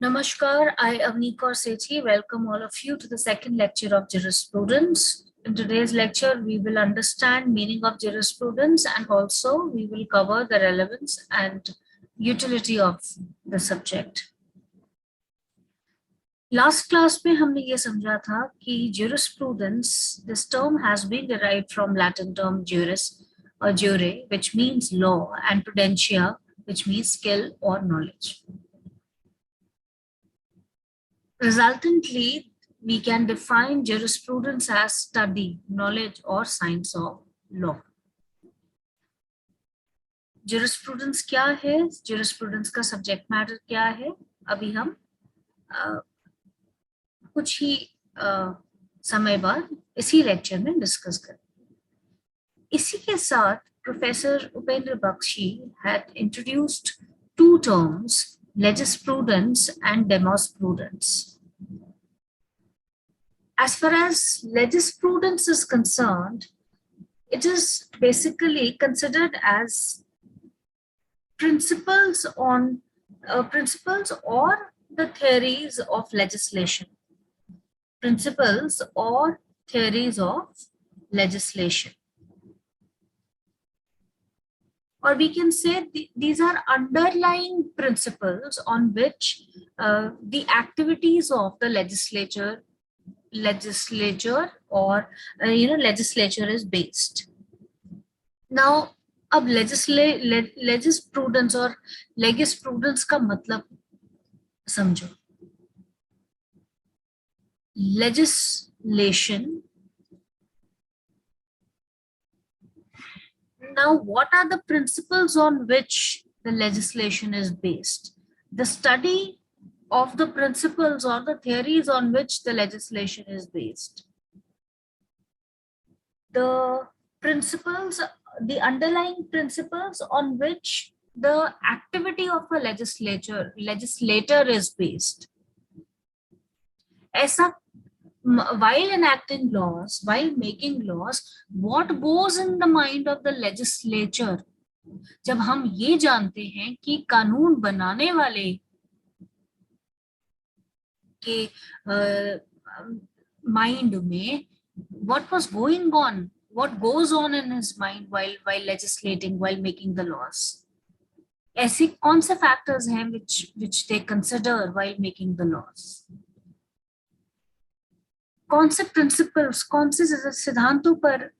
Namaskar, I Avneek or Sethi welcome all of you to the second lecture of Jurisprudence. In today's lecture, we will understand meaning of jurisprudence and also we will cover the relevance and utility of the subject. Last class में हमने ये समझा था कि jurisprudence, this term has been derived from Latin term juris or jure, which means law, and prudentia, which means skill or knowledge. Resultantly, we can define jurisprudence as study, knowledge, or science of law. Jurisprudence क्या है? Jurisprudence का subject matter क्या है? अभी हम कुछ ही समय बाद इसी लेक्चर में डिस्कस करेंगे। इसी के साथ professor Upendra Baxi had introduced two terms, legisprudence and demosprudence. As far as legisprudence is concerned, it is basically considered as principles or the theories of legislation. Principles or theories of legislation. Or we can say these are underlying principles on which the activities of the legislature or legislature is based. Now, अब legisprudence और legisprudence का मतलब समझो. Legislation. Now, what are the principles on which the legislation is based? The study of the principles or the theories on which the legislation is based. The principles, the underlying principles on which the activity of a legislator is based. ऐसा, while enacting laws, while making laws, what goes in the mind of the legislature? जब हम ये जानते हैं कि कानून बनाने वाले के mind में what was going on, what goes on in his mind while legislating, while making the laws. ऐसे कौन से factors हैं which they consider while making the laws? कौन से principles, कौन से सिद्धांतों पर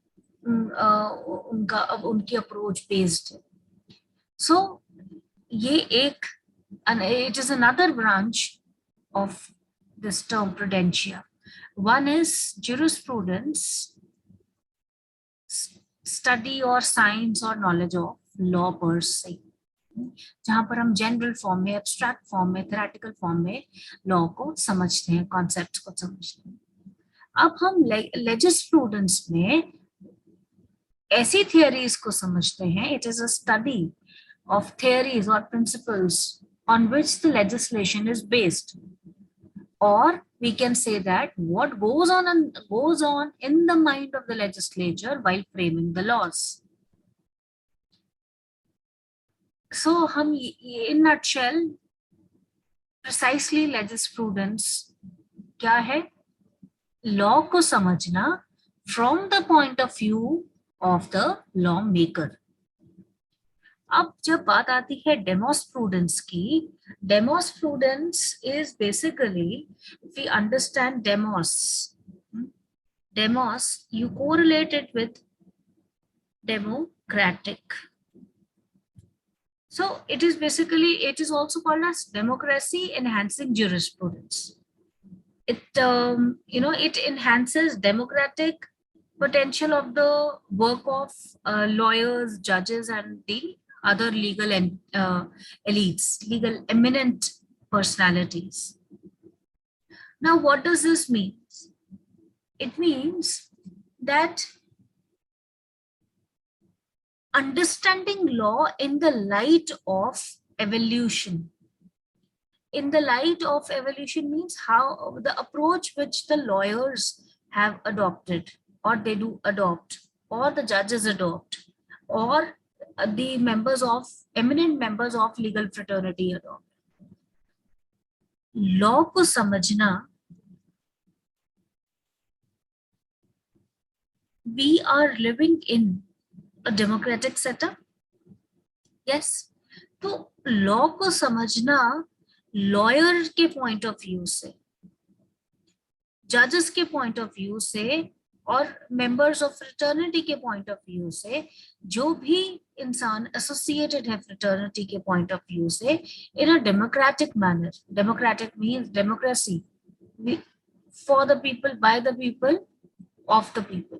उनकी approach based है? So ये एक, it is another branch of this term prudentia. One is jurisprudence, study or science or knowledge of law per se, जहां पर हम general form में, abstract form में, theoretical form में law को समझते हैं, concepts को समझते हैं. अब हम legisprudence में ऐसी theories को समझते हैं. It is a study of theories or principles on which the legislation is based. Or we can say that what goes on in the mind of the legislature while framing the laws. So, हम in nutshell, precisely legisprudence क्या है? Law को समझना from the point of view of the lawmaker. अब जब बात आती है demosprudence की, demosprudence is basically, if we understand demos, you correlate it with democratic. So it is basically, it is also called as democracy enhancing jurisprudence. It, it enhances democratic potential of the work of lawyers, judges, and the other legal elites, legal eminent personalities. Now, what does this mean? It means that understanding law in the light of evolution. In the light of evolution means how the approach which the lawyers have adopted, or they do adopt, or the judges adopt, or the eminent members of legal fraternity adopt. Law को समझना, we are living in a democratic setup. Yes. तो law को समझना lawyer के point of view से, जजेस के point of view से और मेंबर्स ऑफ फ्रेटर्निटी के पॉइंट ऑफ व्यू से, जो भी इंसान एसोसिएटेड है फ्रेटर्निटी के पॉइंट ऑफ व्यू से, in a democratic manner. Democratic means democracy, for the people, by the people, of the people.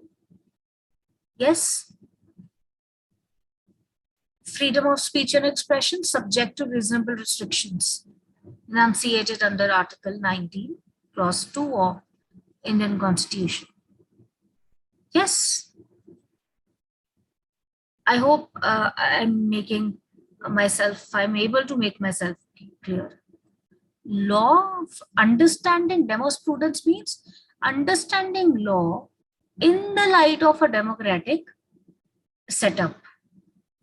Yes. Freedom of speech and expression subject to reasonable restrictions enunciated under Article 19, Clause 2 of Indian Constitution. Yes. I hope I'm able to make myself clear. Law of understanding jurisprudence means understanding law in the light of a democratic setup,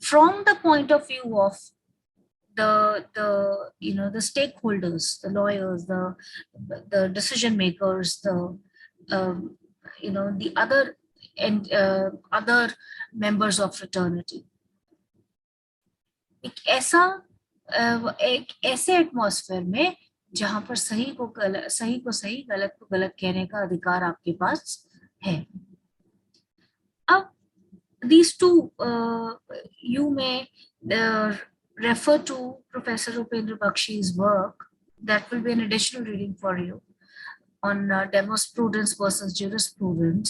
from the point of view of the stakeholders, the lawyers, the decision makers, the other members of fraternity. एक ऐसे atmosphere में जहां पर सही को सही, गलत को गलत कहने का अधिकार आपके पास है. अब these two, you may refer to Professor Upendra Bakshi's work. That will be an additional reading for you on jurisprudence versus jurisprudence.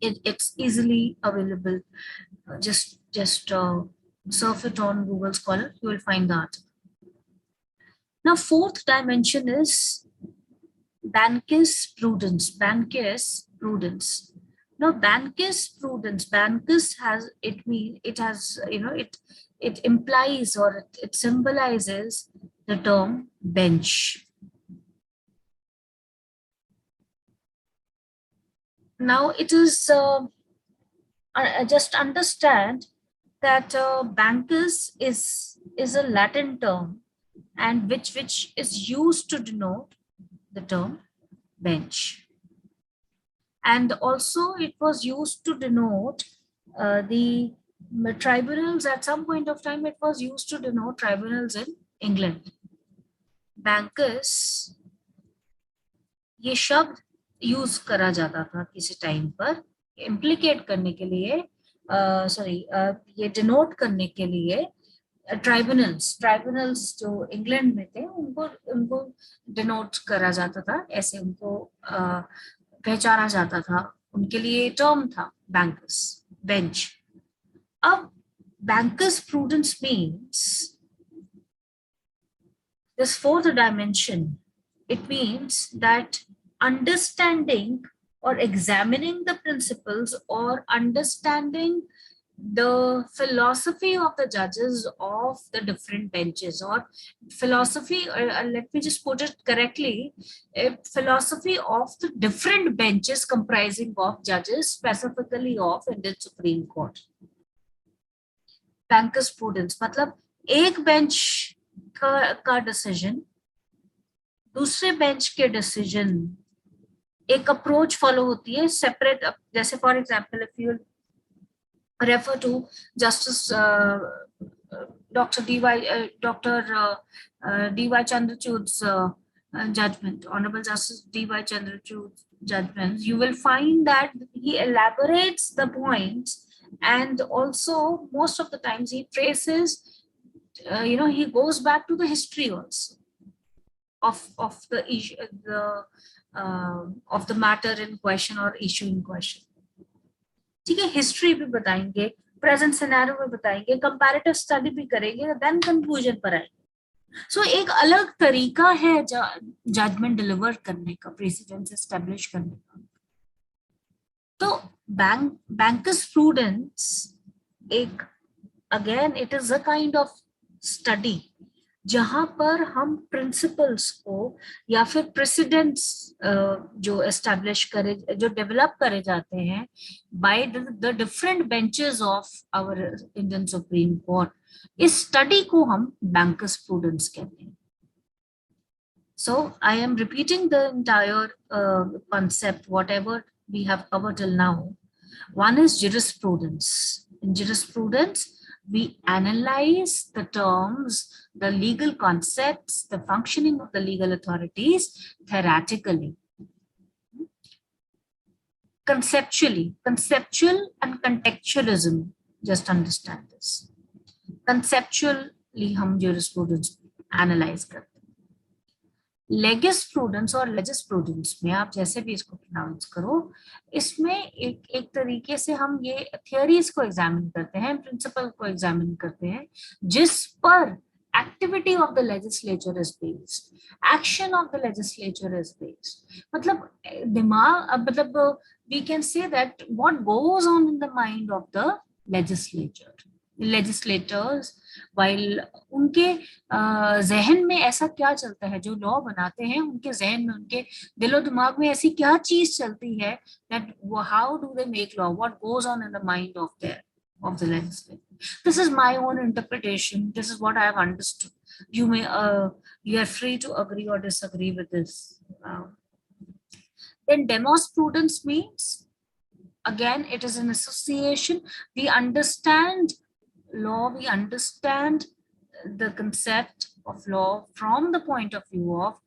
It's easily available. Just surf it on Google Scholar. You will find that. Now, fourth dimension is Bankis prudence. Now, Bankis prudence, Bankis has, it implies or it symbolizes the term bench. Now, it is, just understand that Bankis is a Latin term, and which is used to denote the term bench. And also it was used to denote the tribunals. At some point of time, it was used to denote tribunals in England. Bankers, ये शब्द use करा जाता था किसी time पर implicate करने के लिए, ये डिनोट करने के लिए ट्राइब्यूनल्स जो इंग्लैंड में थे उनको डिनोट करा जाता था, ऐसे उनको पहचाना जाता था, उनके लिए टर्म था बैंकर्स, बेंच. अब bankers prudence means this fourth dimension. It means that understanding or examining the principles or understanding the philosophy of the judges of the different benches, or philosophy, let me just put it correctly, philosophy of the different benches comprising of judges, specifically of Indian Supreme Court. Bankers prudence मतलब एक bench का decision दूसरे bench के decision, एक approach follow होती है separate. जैसे for example if you refer to Justice Dr. D.Y. Chandrachud's judgment, Honorable Justice D.Y. Chandrachud's judgment, you will find that he elaborates the points, and also most of the times he traces, he goes back to the history also of the issue, of the matter in question or issue in question. ठीक है, history भी बताएंगे, present scenario भी बताएंगे, comparative study भी करेंगे, then conclusion पर आएंगे. सो एक अलग तरीका है जजमेंट डिलीवर करने का, प्रेसिडेंस एस्टेब्लिश करने का. तो बैंकर्स प्रूडेंस एक, again it is a kind of study जहां पर हम प्रिंसिपल्स को या फिर प्रेसिडेंट्स जो एस्टैब्लिश करे, जो डेवलप करे जाते हैं by the different benches of our Indian Supreme Court, इस स्टडी को हम बैंकर्स प्रूडेंस कहते हैं. So I am repeating the entire concept, whatever we have covered till now. One is jurisprudence. In jurisprudence, we analyze the terms, the legal concepts, the functioning of the legal authorities theoretically, conceptually. Conceptual and contextualism, just understand this. Conceptually हम jurisprudence analyze करते हैं. लेगिस्प्रूडेंस और लेजिस्प्रूडेंस में आप जैसे भी इसको pronounce करो, इसमें एक तरीके से हम ये थियोरीज को एग्जामिन करते हैं, प्रिंसिपल को एग्जामिन करते हैं, जिस पर activity of the legislature is based, action of the legislature is based. मतलब दिमाग, मतलब we can say that what goes on in the mind of the legislature, legislators, while उनके जहन में ऐसा क्या चलता है, जो लॉ बनाते हैं उनके जहन में, उनके दिलो दिमाग में ऐसी क्या चीज चलती है, that how do they make law, what goes on in the mind of the legislator. This is my own interpretation, this is what I have understood. You may you are free to agree or disagree with this. Then demosprudence means, again, it is an association. We understand law, we understand the concept of law from the point of view of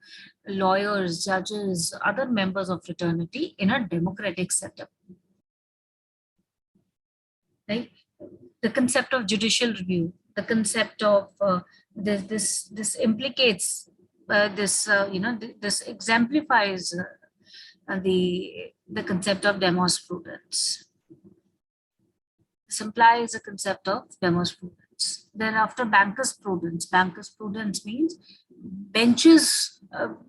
lawyers, judges, other members of fraternity in a democratic setup. Right? The concept of judicial review, the concept of this implicates this exemplifies the concept of demosprudence. This implies the concept of demosprudence. Then after bankers prudence means benches,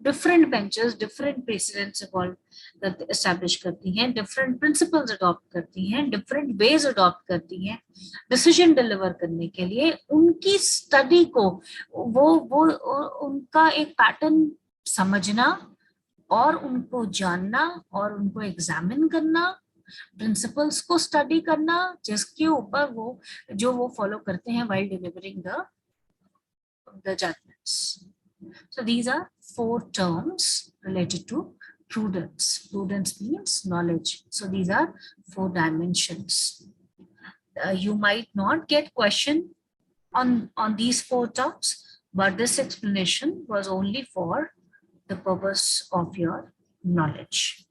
different benches, different precedents evolve, that establish करती हैं, different principles adopt करती हैं, different ways adopt करती हैं, decision deliver करने के लिए उनकी study को, वो उनका एक pattern समझना और उनको जानना और उनको एग्जामिन करना, प्रिंसिपल्स को स्टडी करना, जिसके ऊपर वो फॉलो करते हैं while delivering the judgments. So these are 4 terms related to prudence. Prudence means knowledge. So these are 4 dimensions. You might not get question on these 4 terms, but this explanation was only for the purpose of your knowledge,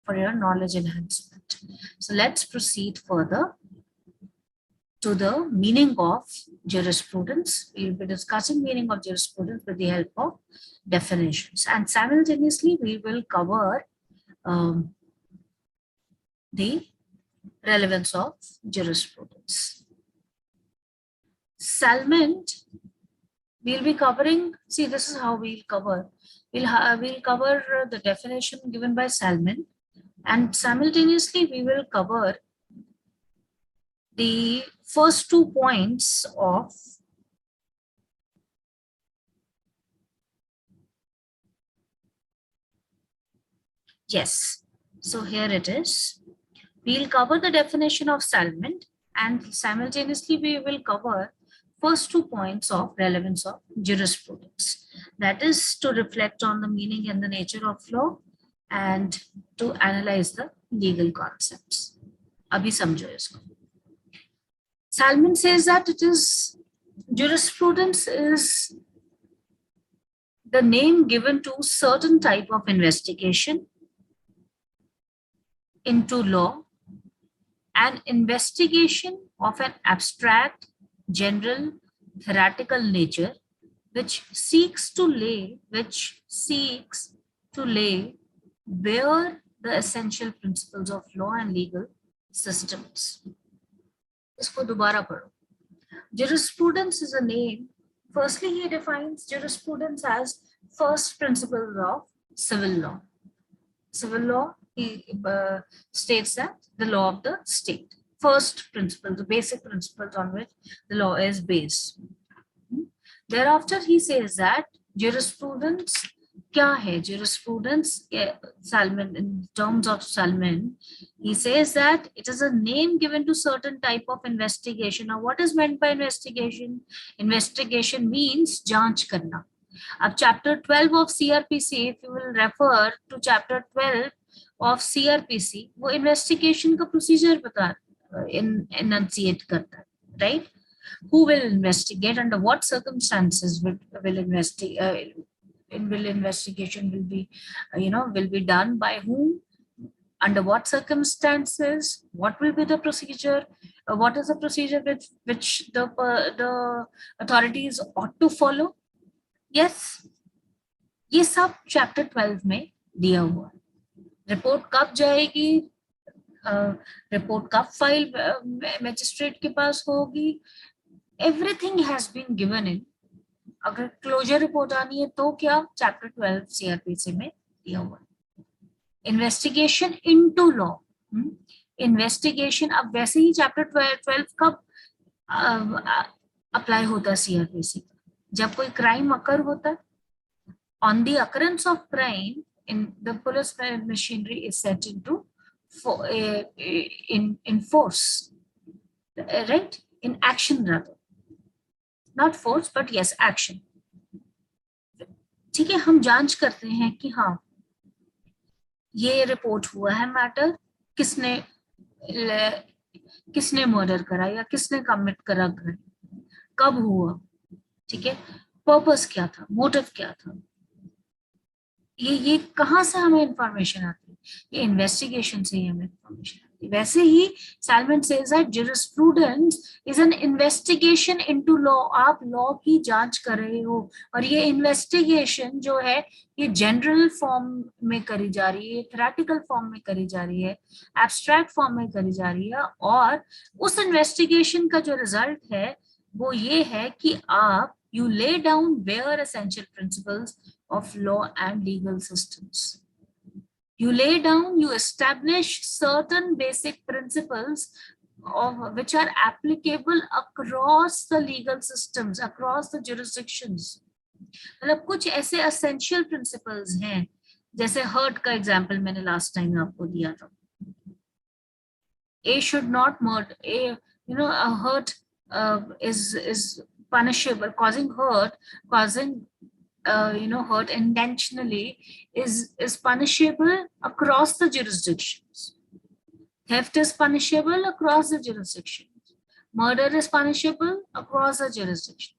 for your knowledge enhancement. So let's proceed further to the meaning of jurisprudence. We will be discussing meaning of jurisprudence with the help of definitions, and simultaneously we will cover the relevance of jurisprudence. Salment, we'll be covering, see, this is how we'll cover. We'll cover the definition given by Salmon, and simultaneously we will cover the first 2 points of yes. So here it is. We'll cover the definition of Salmon, and simultaneously we will cover first 2 points of relevance of jurisprudence. That is to reflect on the meaning and the nature of law and to analyze the legal concepts. Abhi samjho isko. Salmon says that it is, jurisprudence is the name given to certain type of investigation into law, an investigation of an abstract, general, theoretical nature, which seeks to lay bare the essential principles of law and legal systems. Isko dobara padho. Jurisprudence is a name. Firstly, he defines jurisprudence as first principles of civil law. Civil law, he states that the law of the state. First principle, the basic principles on which the law is based. Thereafter, he says that jurisprudence, kya hai? Jurisprudence, Salmon, in terms of Salmon, he says that it is a name given to certain type of investigation. Now, what is meant by investigation? Investigation means जांच करना. अब chapter 12 of CrPC, if you will refer to chapter 12 of CrPC, वो investigation का procedure बता enunciate करता है, right? Who will investigate, under what circumstances will investigation will be, will be done by whom, under what circumstances, what will be the procedure, what is the procedure which the authorities ought to follow. Yes, ये सब chapter 12 में दिया हुआ है. Report कब जाएगी, report कब file magistrate के पास होगी, everything has been given in. अगर क्लोजर रिपोर्ट आनी है तो क्या, चैप्टर 12 सीआरपीसी में दिया हुआ है. इन्वेस्टिगेशन इनटू लॉ, इन्वेस्टिगेशन अब वैसे ही चैप्टर 12 कब अप्लाई होता है सीआरपीसी, जब कोई क्राइम अकर होता है. On the occurrence of crime, in the police machinery is set into in force, right? In action rather, not force but yes action. ठीक है, हम जांच करते हैं कि हाँ ये रिपोर्ट हुआ है मैटर, किसने मर्डर करा या किसने कमिट करा, कब हुआ, ठीक है, पर्पस क्या था, मोटिव क्या था, ये कहाँ से हमें इंफॉर्मेशन आती है, ये इन्वेस्टिगेशन से ही हमें इंफॉर्मेशन आती है. वैसे ही Salmond says that jurisprudence is an investigation into law. आप लॉ की जांच कर रहे हो और ये इन्वेस्टिगेशन जो है ये जनरल फॉर्म में करी जा रही है, थ्योरेटिकल फॉर्म में करी जा रही है, एब्स्ट्रैक्ट फॉर्म में करी जा रही है. और उस इन्वेस्टिगेशन का जो रिजल्ट है वो ये है कि आप you lay down bare essential principles of law and legal systems. You lay down, you establish certain basic principles of which are applicable across the legal systems, across the jurisdictions. मतलब कुछ ऐसे essential principles हैं, जैसे hurt का example मैंने last time आपको दिया था. A should not murder. A hurt is punishable. Causing hurt intentionally is punishable across the jurisdictions. Theft is punishable across the jurisdictions. Murder is punishable across the jurisdictions.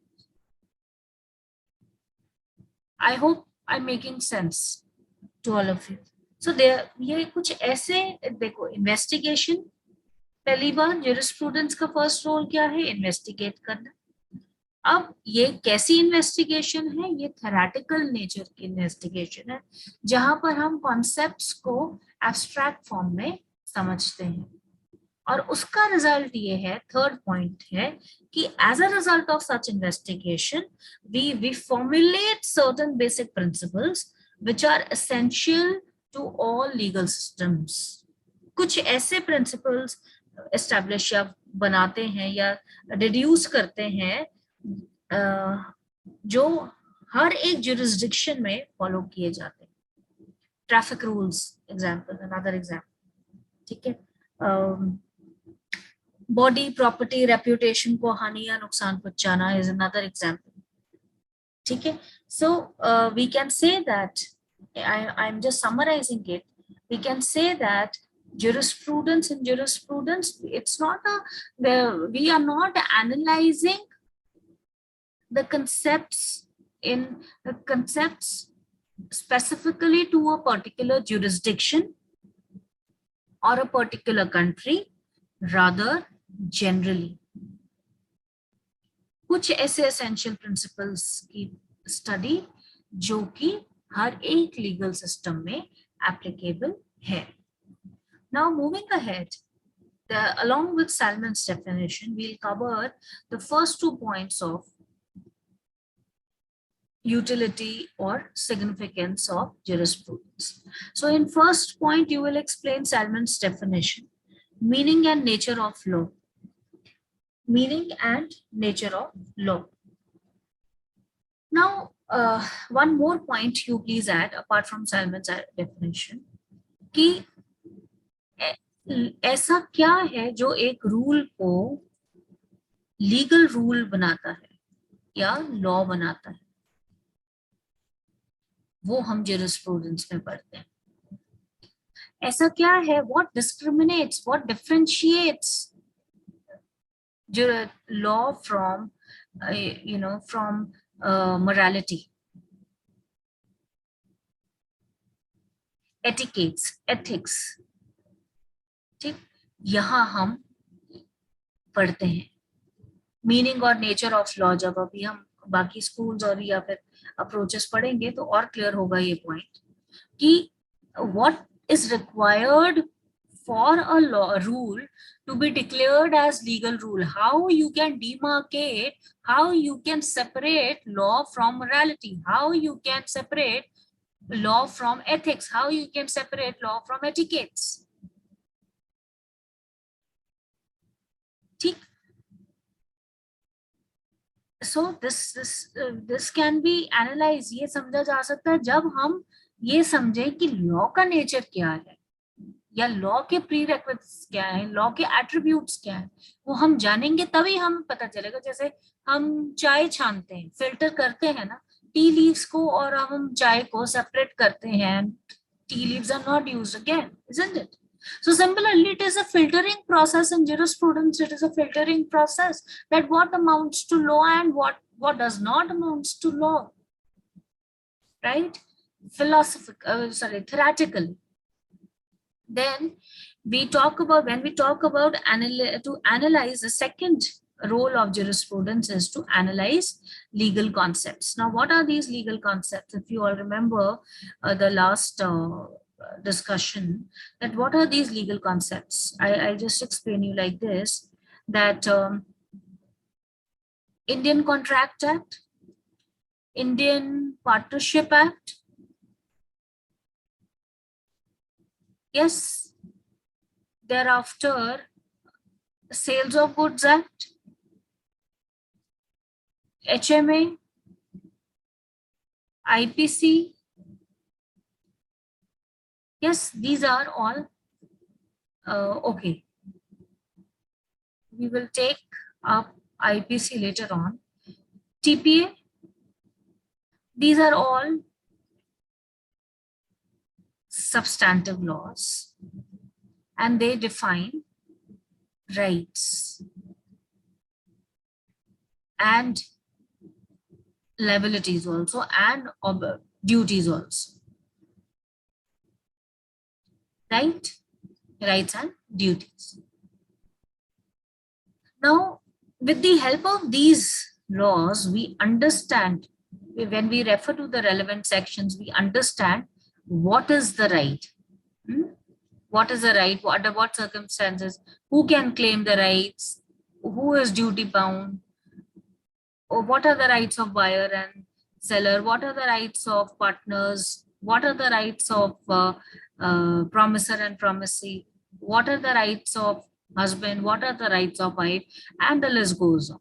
I hope I'm making sense to all of you. So ये कुछ ऐसे, देखो, investigation, पहली बार jurisprudence का first role क्या है, investigate करना. अब ये कैसी इन्वेस्टिगेशन है, ये थ्योरेटिकल नेचर की इन्वेस्टिगेशन है, जहां पर हम कॉन्सेप्ट्स को एब्स्ट्रैक्ट फॉर्म में समझते हैं. और उसका रिजल्ट ये है, थर्ड पॉइंट है कि as a result of such investigation we formulate certain basic principles which are essential to all legal systems. कुछ ऐसे प्रिंसिपल्स एस्टैब्लिश या बनाते हैं या डिड्यूस करते हैं जो हर एक जुरिस्डिक्शन में फॉलो किए जाते हैं. Traffic rules example, another example, ठीक है. बॉडी, प्रॉपर्टी, रेप्यूटेशन को हानि या नुकसान पहुंचाना इज अनदर एग्जांपल, ठीक है. So we can say that, I am just summarising it, we can say that jurisprudence, in jurisprudence it's not we are not analyzing the concepts specifically to a particular jurisdiction or a particular country, rather generally. कुछ ऐसे essential principles की study जो कि हर एक legal system में applicable है. Now moving ahead, along with Salmon's definition, we'll cover the first 2 points of utility or significance of jurisprudence. So in first point, you will explain Salmon's definition, meaning and nature of law. Meaning and nature of law. Now, one more point you please add, apart from Salmon's definition, कि ऐसा क्या है जो एक rule को legal rule बनाता है या लॉ बनाता है. वो हम jurisprudence में पढ़ते हैं। ऐसा क्या है, what discriminates, what differentiates law from from morality, etiquettes, ethics? ठीक, यहाँ हम पढ़ते हैं मीनिंग और नेचर ऑफ लॉ। जब अभी हम बाकी स्कूल्स और या फिर अप्रोचेस पढ़ेंगे तो और क्लियर होगा ये पॉइंट कि what is required for a law rule to be declared as legal rule, how you can demarcate, how you can separate law from morality, how you can separate law from ethics, how you can separate law from etiquettes. ठीक, so this can be analyzed, ये समझा जा सकता है जब हम ये समझे कि लॉ का नेचर क्या है या लॉ के प्रीरेक्विजिट्स क्या है, लॉ के एट्रीब्यूट्स क्या है, वो हम जानेंगे तभी हम पता चलेगा। जैसे हम चाय छानते हैं, फिल्टर करते हैं ना टी लीव्स को, और हम चाय को सेपरेट करते हैं, tea leaves are not used again, isn't it? So similarly, it is a filtering process in jurisprudence. It is a filtering process that what amounts to law and what does not amounts to law, right? Theoretically. Then we talk about, when we talk about to analyze, the second role of jurisprudence is to analyze legal concepts. Now, what are these legal concepts? If you all remember the last discussion, that what are these legal concepts? I'll just explain you like this, that Indian Contract Act, Indian Partnership Act, yes, thereafter Sales of Goods Act, HMA, IPC. Yes, these are all okay. We will take up IPC later on. TPA, these are all substantive laws and they define rights and liabilities also and duties also, right? Rights and duties. Now, with the help of these laws, we understand, when we refer to the relevant sections, we understand what is the right. What is the right? Under what circumstances? Who can claim the rights? Who is duty bound? Or what are the rights of buyer and seller? What are the rights of partners? What are the rights of promisor and promisee? What are the rights of husband? What are the rights of wife? And the list goes on.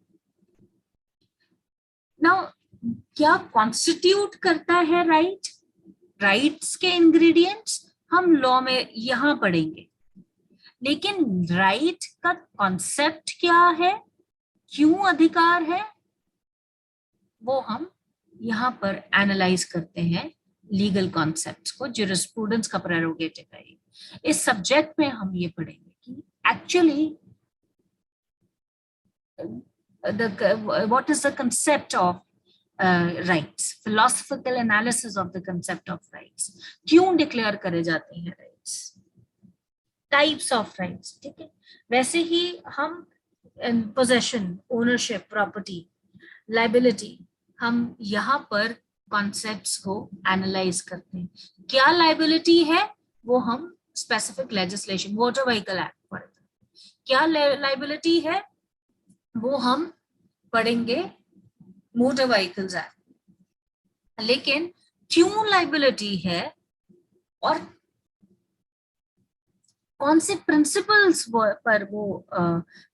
Now, क्या constitute करता है right? Rights के ingredients हम law में यहाँ पढ़ेंगे, लेकिन right का concept क्या है, क्यों अधिकार है, वो हम यहाँ पर एनालाइज करते हैं लीगल कॉन्सेप्ट्स को। ज्यूरिस्प्रूडेंस का प्रेरोगेटिव है। इस सब्जेक्ट में हम ये पढ़ेंगे कि actually what is the concept of rights, philosophical analysis of the concept of rights, क्यों डिक्लेयर करे जाते हैं राइट्स, टाइप्स ऑफ राइट्स। ठीक है, वैसे ही हम पोजेशन, ओनरशिप, प्रॉपर्टी, लाइबिलिटी, हम यहाँ पर कॉन्सेप्ट्स को एनालाइज करते हैं। क्या लाइबिलिटी है वो हम specific legislation, motor vehicle act पढ़ते हैं। क्या लाइबिलिटी है वो हम पढ़ेंगे मोटर व्हीकल्स एक्ट। लेकिन क्यों लाइबिलिटी है और कौन से प्रिंसिपल्स पर वो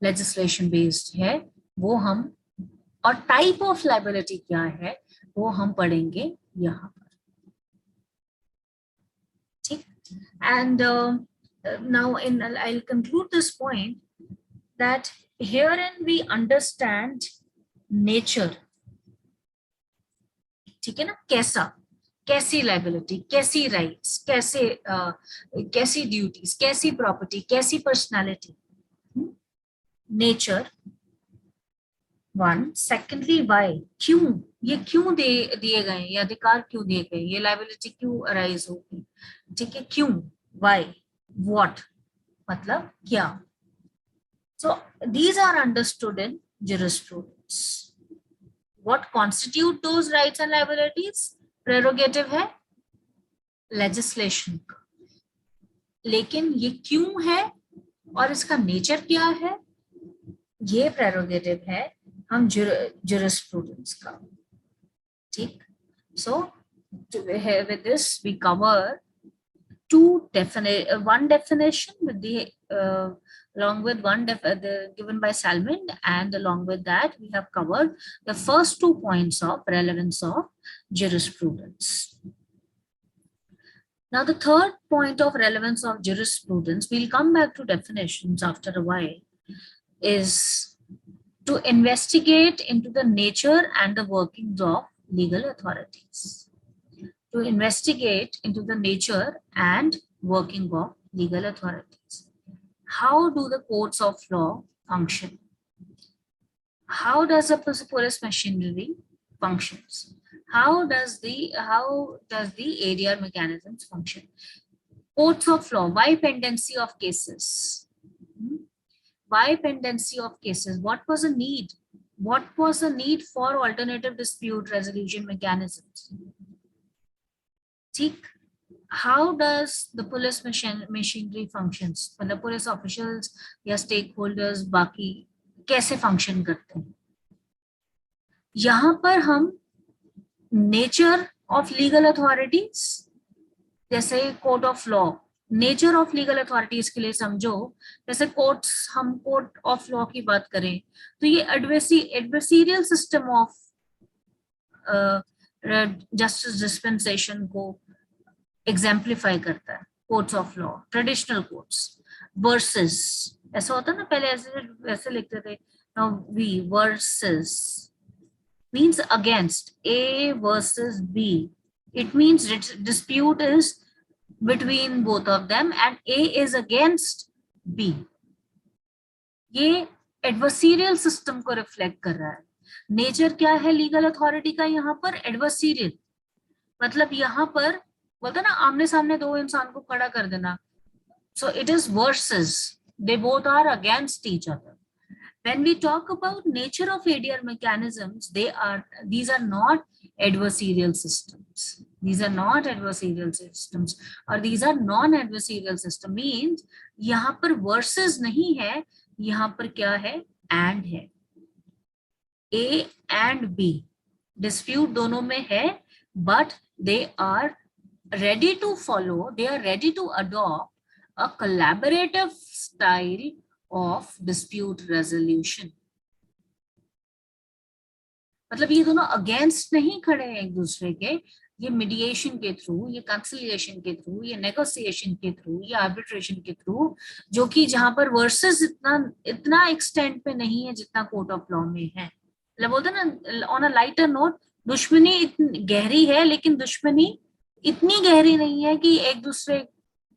लेजिस्लेशन बेस्ड है वो हम, और टाइप ऑफ लाइबिलिटी क्या है वो हम पढ़ेंगे यहाँ पर। ठीक, and now in I'll conclude this point that herein we understand nature। ठीक है ना, कैसा, कैसी लाइबिलिटी, कैसी राइट्स, कैसी ड्यूटीज, कैसी प्रॉपर्टी, कैसी personality, nature one. Secondly why, क्यों, ये क्यों दिए गए, ये अधिकार क्यों दिए गए, ये लाइबिलिटी क्यों अराइज होगी, ठीक है, क्यों, वाई, व्हाट, मतलब क्या। So these are understood in jurisprudence. What constitute those rights and liabilities? Prerogative है legislation का, लेकिन ये क्यों है और इसका नेचर क्या है, ये प्रेरोगेटिव है हम jurisprudence का, ठीक। सो with this we cover one definition with the along with given by Salmond, and along with that we have covered the first 2 points of relevance of jurisprudence. Now the third point of relevance of jurisprudence, we'll come back to definitions after a while, is to investigate into the nature and the workings of legal authorities. To investigate into the nature and working of legal authorities. How do the courts of law function? How does the police machinery functions? How does the ADR mechanisms function? Courts of law, why pendency of cases? Why pendency of cases? What was the need? What was the need for alternative dispute resolution mechanisms? ठीक, how does the police machinery functions, मतलब police officials या stakeholders बाकी कैसे function करते हैं। यहाँ पर हम nature of legal authorities, जैसे court of law, nature of legal authorities के लिए समझो, जैसे courts, हम court of law की बात करें तो ये adversarial system of justice dispensation को एग्जाम्प्लीफाई करता है, courts of law, traditional courts versus, ऐसा होता है ना, पहले ऐसे लिखते थे, now we versus means against, A versus B, it means dispute is between both of them and A is against B. ये एडवर्सीरियल सिस्टम को रिफ्लेक्ट कर रहा है। नेचर क्या है लीगल अथॉरिटी का यहाँ पर? एडवर्सीरियल, मतलब यहाँ पर बोलता ना आमने सामने दो इंसान को खड़ा कर देना, so it is versus, they both are against each other. When we talk about nature of ADR mechanisms, these are not adversarial systems. These are not adversarial systems, or these are non-adversarial system, means यहाँ पर versus नहीं है, यहाँ पर क्या है? And है, A and B dispute दोनों में है, but they are ready to follow, they are ready to adopt a collaborative style of dispute resolution. मतलब ये दोनों अगेंस्ट नहीं खड़े हैं एक दूसरे के, ये मीडिएशन के थ्रू, ये कंसिलिएशन के थ्रू, ये नेगोशिएशन के थ्रू, ये आर्बिट्रेशन के थ्रू, जो कि जहां पर वर्सेस इतना एक्सटेंट पे नहीं है जितना कोर्ट ऑफ लॉ में है। मतलब बोलते ना ऑन अ लाइटर नोट, दुश्मनी इतनी गहरी है, लेकिन दुश्मनी इतनी गहरी नहीं है कि एक दूसरे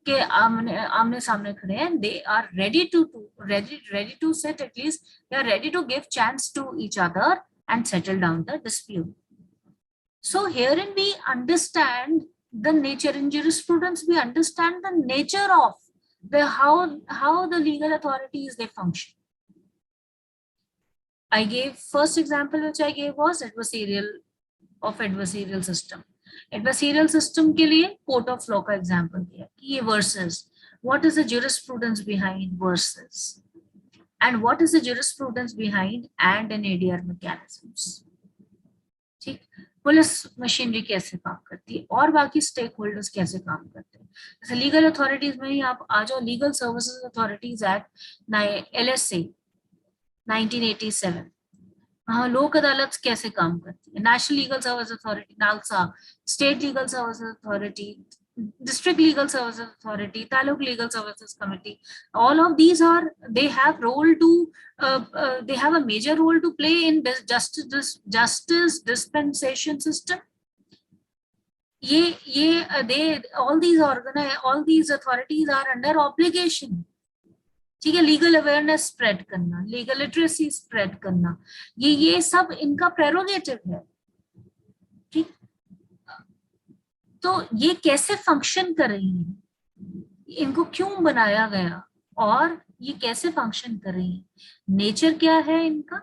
के आमने सामने खड़े हैं। They are ready to set, at least they are ready to give chance to each other and settle down the dispute. So herein we understand the nature, in jurisprudence we understand the nature of how the legal authorities they function. I gave first example which I gave was adversarial system. Adversarial system के लिए court of law का example दिया कि ये versus, what is the jurisprudence behind versus, and what is the jurisprudence behind and an ADR mechanisms. ठीक, police machinery कैसे काम करती है और बाकी स्टेक होल्डर्स कैसे काम करते हैं। जैसे लीगल अथॉरिटीज में ही आप आ जाओ, legal services authorities act LSA 1987, हाँ, लोक अदालत कैसे काम करती है, national legal service authority NALSA, state legal service authority, district legal services authority, taluk legal services committee, all of these they have a major role to play in this justice dispensation system. they all these authorities are under obligation. ठीक है, legal awareness spread करना, legal literacy spread करना, ये सब इनका prerogative है. ठीक, तो ये कैसे फंक्शन कर रही है, इनको क्यों बनाया गया और ये कैसे फंक्शन कर रही है, नेचर क्या है इनका,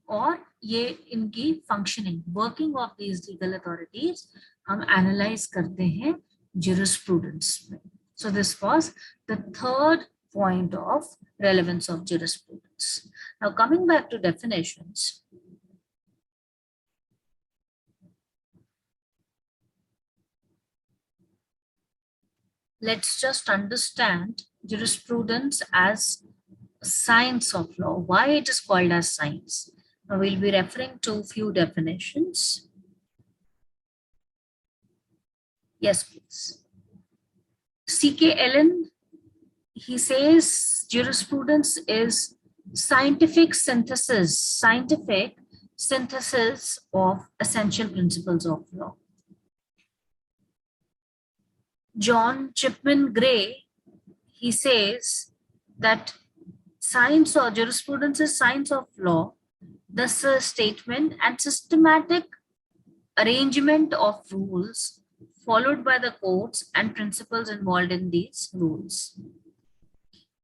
और ये इनकी functioning, working of these legal authorities हम एनालाइज करते हैं jurisprudence में. So this was the third point of relevance of jurisprudence. Now coming back to definitions, let's just understand jurisprudence as science of law. Why it is called as science? Now we'll be referring to few definitions. Yes, please. C.K. Ellen, he says jurisprudence is scientific synthesis of essential principles of law. John Chipman Gray, he says that science or jurisprudence is science of law, thus a statement and systematic arrangement of rules followed by the courts and principles involved in these rules.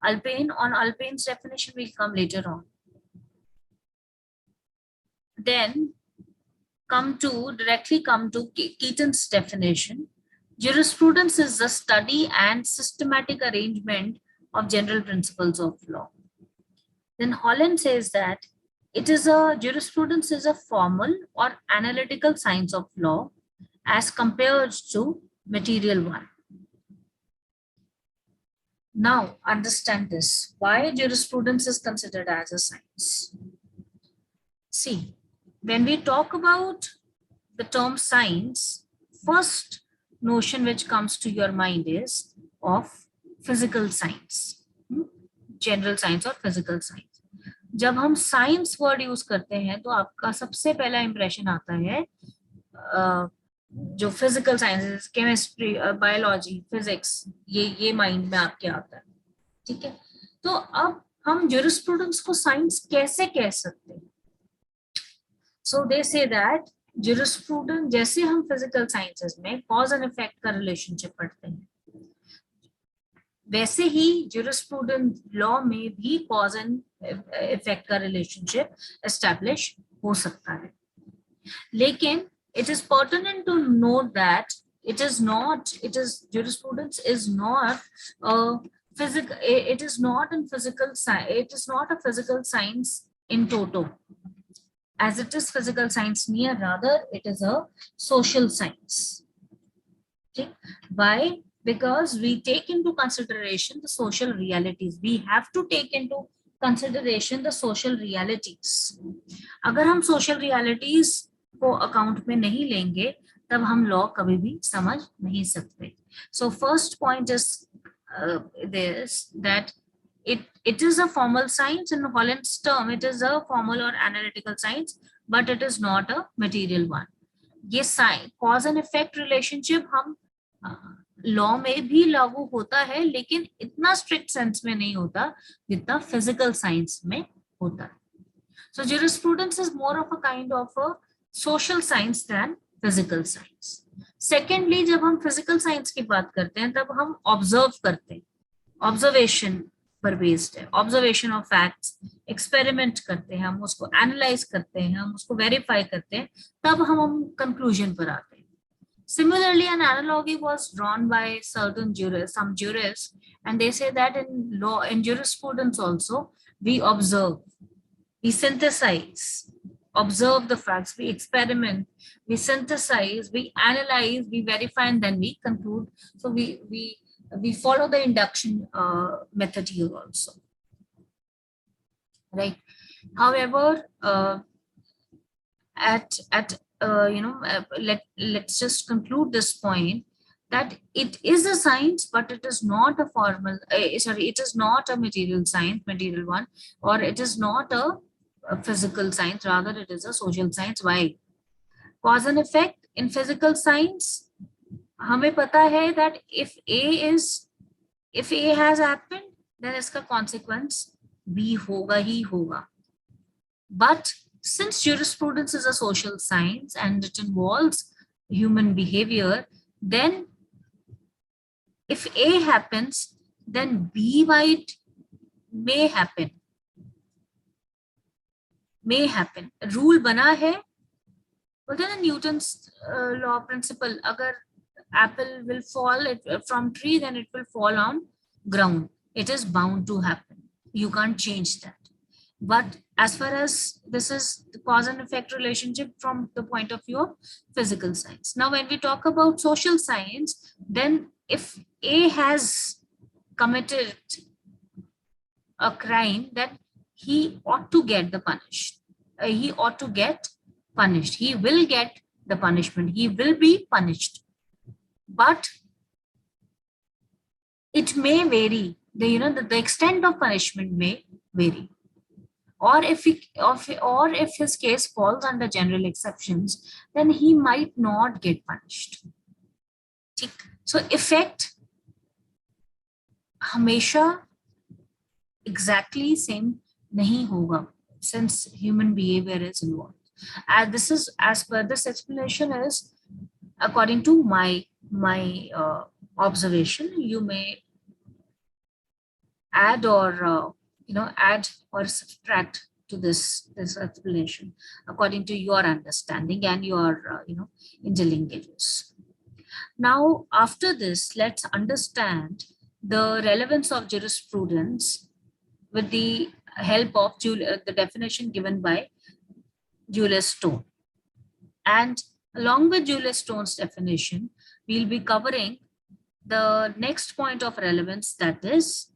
Alpane's definition will come later on. Then directly come to Keaton's definition. Jurisprudence is the study and systematic arrangement of general principles of law. Then Holland says that jurisprudence is a formal or analytical science of law as compared to material one. Now understand this, why jurisprudence is considered as a science. See, when we talk about the term science, first notion which comes to your mind is of physical science, general science or physical science. जब हम science word use करते हैं तो आपका सबसे पहला impression आता है जो physical sciences, chemistry, biology, physics, ये माइंड में आपके आता है. ठीक है, तो अब हम jurisprudence को साइंस कैसे कह सकते हैं? सो दे से दैट jurisprudence, जैसे हम फिजिकल साइंसेस में कॉज एंड इफेक्ट का रिलेशनशिप पढ़ते हैं, वैसे ही jurisprudence लॉ में भी कॉज एंड इफेक्ट का रिलेशनशिप एस्टैब्लिश हो सकता है. लेकिन it is pertinent to note that jurisprudence is not a physical, it is not in physical science, it is not a physical science in toto, as it is physical science near, rather it is a social science. Okay? Why? Because we take into consideration the social realities. We have to take into consideration the social realities. अगर हम social realities को account में नहीं लेंगे तब हम law कभी भी समझ नहीं सकते. So first point is this, that it is a formal science. In Holland's term, it is a formal or analytical science, but it is not a material one. ये cause and effect relationship हम law में भी लागू होता है, लेकिन इतना strict sense में नहीं होता जितना फिजिकल साइंस में होता है. So jurisprudence is more of a kind of a social science than physical science. Secondly, जब हम physical science की बात करते हैं तब हम observe करते हैं, observation पर based है, observation of facts, experiment करते हैं, हम उसको analyze करते हैं, हम उसको verify करते हैं, तब हम conclusion पर आते हैं. Similarly, an analogy was drawn by some jurists, and they say that in law, in jurisprudence also, we observe, we synthesize, observe the facts, we experiment, we synthesize, we analyze, we verify, and then we conclude. So we follow the induction method here also, right? However, let's just conclude this point, that it is a science, but it is not a formal, it is not a material science, material one, or it is not a physical science, rather it is a social science. Why? Cause and effect in physical science, हमें पता है that if A has happened, then इसका consequence B होगा ही होगा. But since jurisprudence is a social science and it involves human behavior, then if A happens, then B might may happen. May happen. Rule बना है, बोलते हैं ना Newton's law principal, अगर apple will fall from tree, then it will fall on ground. It is bound to happen. You can't change that. But as far as this is the cause and effect relationship from the point of view of physical science. Now, when we talk about social science, then if A has committed a crime, then he ought to get the punished. He ought to get punished. He will get the punishment. He will be punished. But it may vary. The extent of punishment may vary. Or if his case falls under general exceptions, then he might not get punished. So effect हमेशा exactly same nahi hoga, since human behavior is involved. And this is, as per this explanation, is according to my observation. You may add or add or subtract to this explanation according to your understanding and your interlinkages. Now, after this, let's understand the relevance of jurisprudence with the help of the definition given by Julius Stone. And along with Julius Stone's definition, we'll be covering the next point of relevance, that is,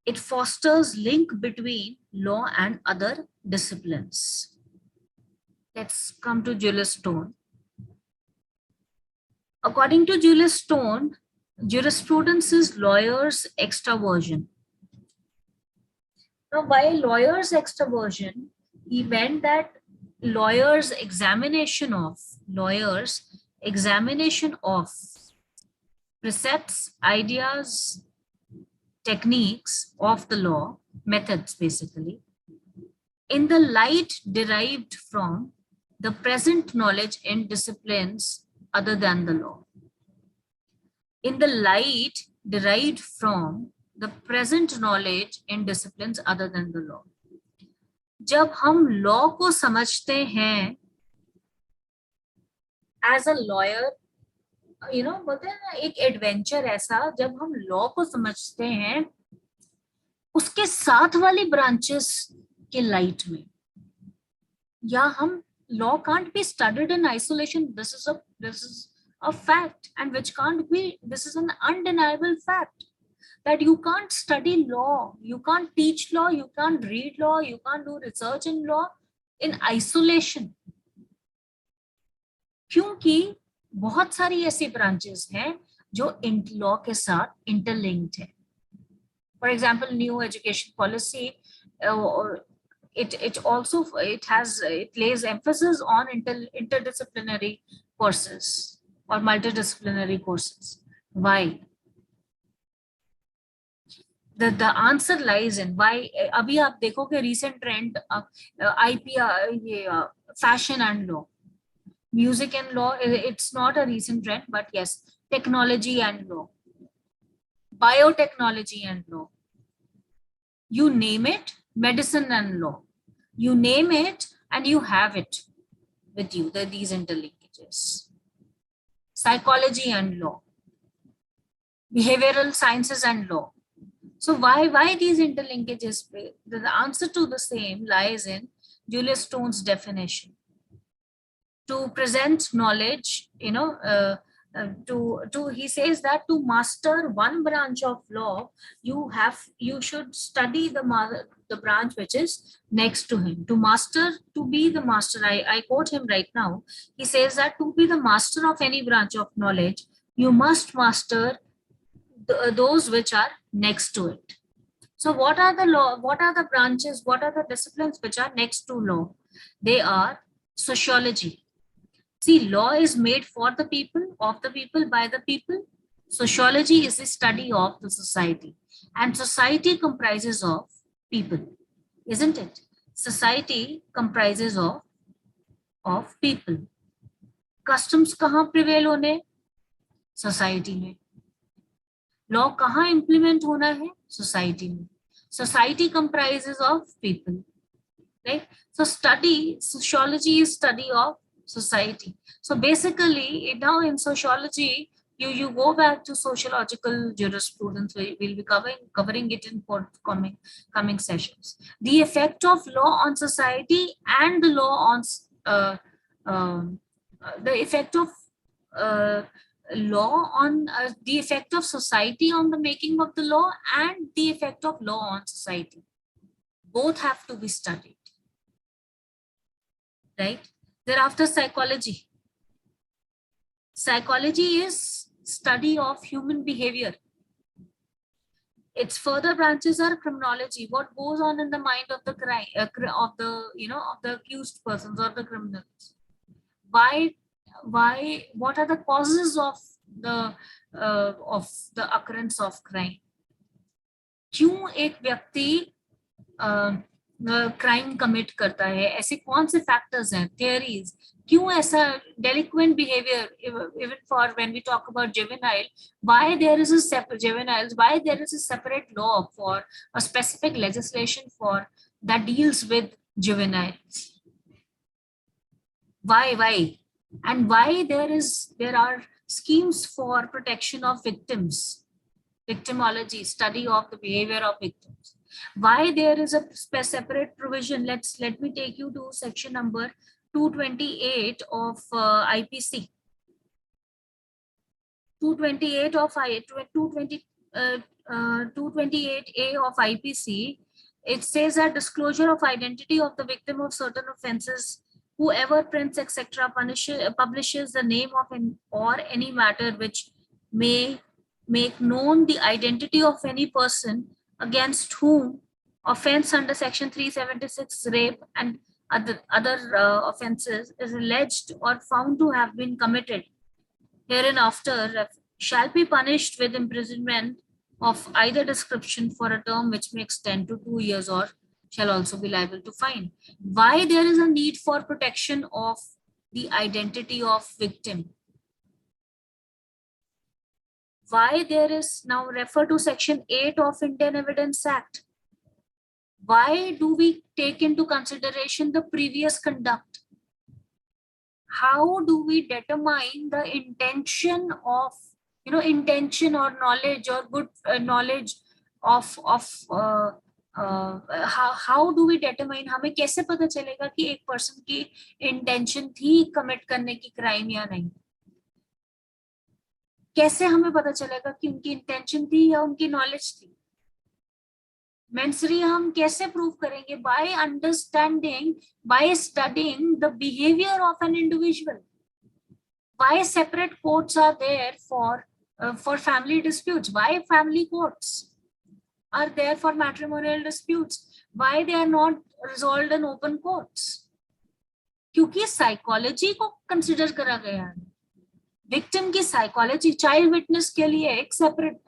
it fosters link between law and other disciplines. Let's come to Julius Stone. According to Julius Stone, jurisprudence is lawyers' extraversion. Now, by lawyers' extraversion, he meant that lawyers' examination of precepts, ideas, techniques of the law, methods basically, in the light derived from the present knowledge in disciplines other than the law. In the light derived from the present knowledge in disciplines other than the law. जब हम law को समझते हैं as a lawyer, बोलते हैं ना एक adventure ऐसा, जब हम लॉ को समझते हैं उसके साथ वाली ब्रांचेस के लाइट में, या हम law can't be studied in isolation. This is a fact, and which can't be, this is an undeniable fact, that you can't study law, you can't teach law, you can't read law, you can't do research in law in isolation. क्योंकि बहुत सारी ऐसी branches हैं जो law के साथ interlinked है. For example, new education policy, it lays emphasis on interdisciplinary courses or multidisciplinary courses. Why? The answer lies in why. अभी आप देखोगे recent trend, IPR, fashion and law, music and law. It's not a recent trend, but yes, technology and law, biotechnology and law. You name it, medicine and law. You name it and you have it with you, these interlinkages. Psychology and law, behavioral sciences and law. So why these interlinkages? The answer to the same lies in Julius Stone's definition. To present knowledge, he says that to master one branch of law, you should study the branch which is next to him. To be the master, I quote him right now. He says that to be the master of any branch of knowledge, you must master those which are next to it. So what are the branches, what are the disciplines which are next to law? They are sociology, See, law is made for the people, of the people, by the people. Sociology is the study of the society, and society comprises of people, isn't it? Society comprises of people. Customs कहाँ prevail होने? Society में. Law कहाँ implement होना है? Society में. Society comprises of people, right? So sociology is study of society. So basically, now in sociology, you go back to sociological jurisprudence. We'll be covering it in coming sessions. The effect of law on society and the law on the effect of uh, law on the effect of society on the making of the law, and the effect of law on society. Both have to be studied. Right? Thereafter, psychology. Psychology is study of human behavior. Its further branches are criminology. What goes on in the mind of the crime, of the accused persons or the criminals? Why? What are the causes of the occurrence of crime? क्यों एक व्यक्ति crime commit करता है? ऐसे कौन से factors हैं, theories, क्यों ऐसा delinquent behaviour? Even for when we talk about juvenile, why there is a separate juveniles, why there is a separate law for a specific legislation for that deals with juveniles? why and why there are schemes for protection of victims, victimology, study of the behavior of victims? Why there is a separate provision? Let me take you to section number 228 of IPC. 228 of 228A of IPC. It says that disclosure of identity of the victim of certain offenses, whoever prints etc. publishes the name of or any matter which may make known the identity of any person against whom offense under section 376 rape and other offenses is alleged or found to have been committed, hereinafter shall be punished with imprisonment of either description for a term which may extend to 2 years or shall also be liable to fine. Why there is a need for protection of the identity of victim? Why there is, now refer to section 8 of Indian Evidence Act. Why do we take into consideration the previous conduct? How do we determine the intention of, intention or knowledge or good knowledge of how do we determine? हमें कैसे पता चलेगा कि एक person की intention थी commit करने की क्राइम या नहीं? कैसे हमें पता चलेगा कि उनकी इंटेंशन थी या उनकी नॉलेज थी? मेंसरी हम कैसे प्रूव करेंगे? by understanding, by studying the behavior of an individual. Why separate courts are there for family disputes? Why family courts are there for matrimonial disputes? Why they are not resolved in open courts? क्योंकि psychology को consider करा गया है. Victim की psychology child witness के लिए एक separate,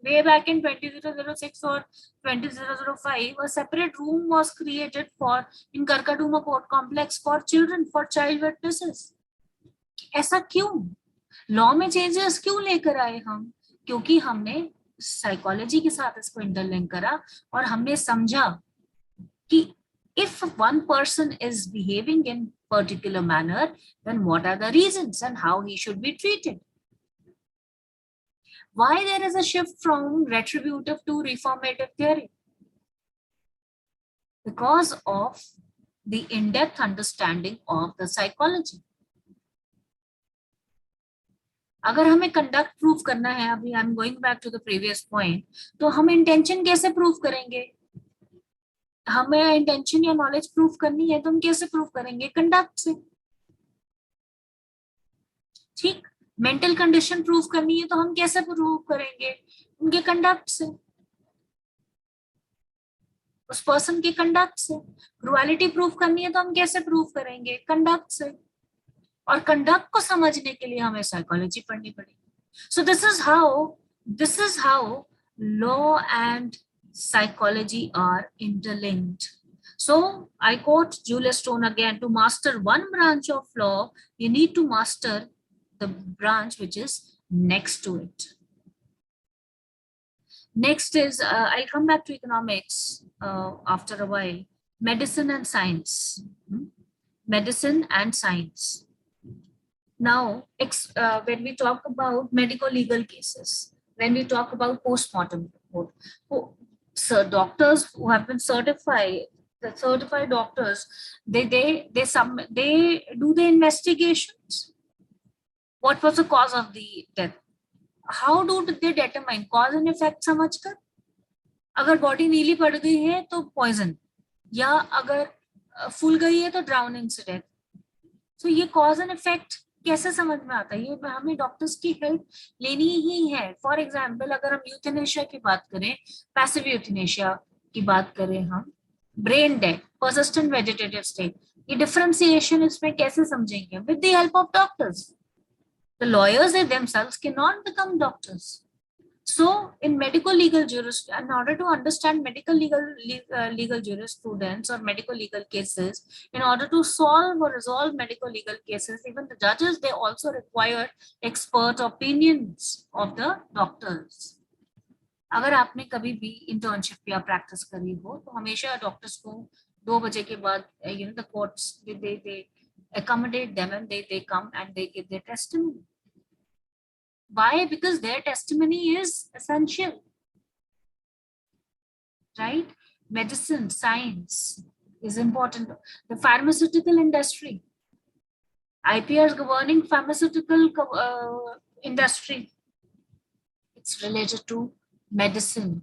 way back in 2006 or 2005, a separate room was created in Karkaduma Court Complex for children, for child witnesses. ऐसा क्यों? लॉ में चेंजेस क्यों लेकर आए हम? क्योंकि हमने साइकोलॉजी के साथ इसको इंटरलिंक करा और हमने समझा कि if one person is behaving in particular manner, then what are the reasons and how he should be treated? Why there is a shift from retributive to reformative theory? Because of the in-depth understanding of the psychology. अगर हमें conduct prove करना है, अभी I am going back to the previous point, तो हम intention कैसे prove करेंगे? हमें इंटेंशन या नॉलेज प्रूव करनी है तो हम कैसे प्रूव करेंगे? कंडक्ट से. ठीक, मेंटल कंडीशन प्रूव करनी है तो हम कैसे प्रूव करेंगे? उनके कंडक्ट से, उस पर्सन के कंडक्ट से. क्रुएलिटी प्रूव करनी है तो हम कैसे प्रूव करेंगे? कंडक्ट से. और कंडक्ट को समझने के लिए हमें साइकोलॉजी पढ़नी पड़ेगी. So this is how law and psychology are interlinked. So I quote Julius Stone again: to master one branch of law, you need to master the branch which is next to it. Next is, I'll come back to economics after a while. Medicine and science. Medicine and science. Now, when we talk about medical legal cases, when we talk about postmortem report, so doctors who have been certified, the certified doctors, they do the investigations. What was the cause of the death? How do they determine cause and effect? समझकर अगर body नीली पड़ गई है तो poison, या अगर फूल गई है तो ड्राउनिंग से डेथ. तो ये कॉज एंड इफेक्ट कैसे समझ में आता है? ये हमें डॉक्टर्स की हेल्प लेनी ही है. फॉर एग्जांपल अगर हम यूथेनेशिया की बात करें, पैसिव यूथेनेशिया की बात करें, हम brain death, persistent vegetative state, ये डिफरेंशिएशन इसमें कैसे समझेंगे? With the help of doctors. The lawyers they themselves cannot become doctors. So in medical legal jurisprudence, in order to understand medical legal jurisprudence or medical legal cases, in order to solve or resolve medical legal cases, even the judges, they also require expert opinions of the doctors. अगर आपने कभी भी internship या practice करी हो तो हमेशा doctors को 2 बजे के बाद the courts they accommodate them and they come and they give their testimony. Why? Because their testimony is essential, right? Medicine, science is important. The pharmaceutical industry, IPR is governing pharmaceutical industry. It's related to medicine,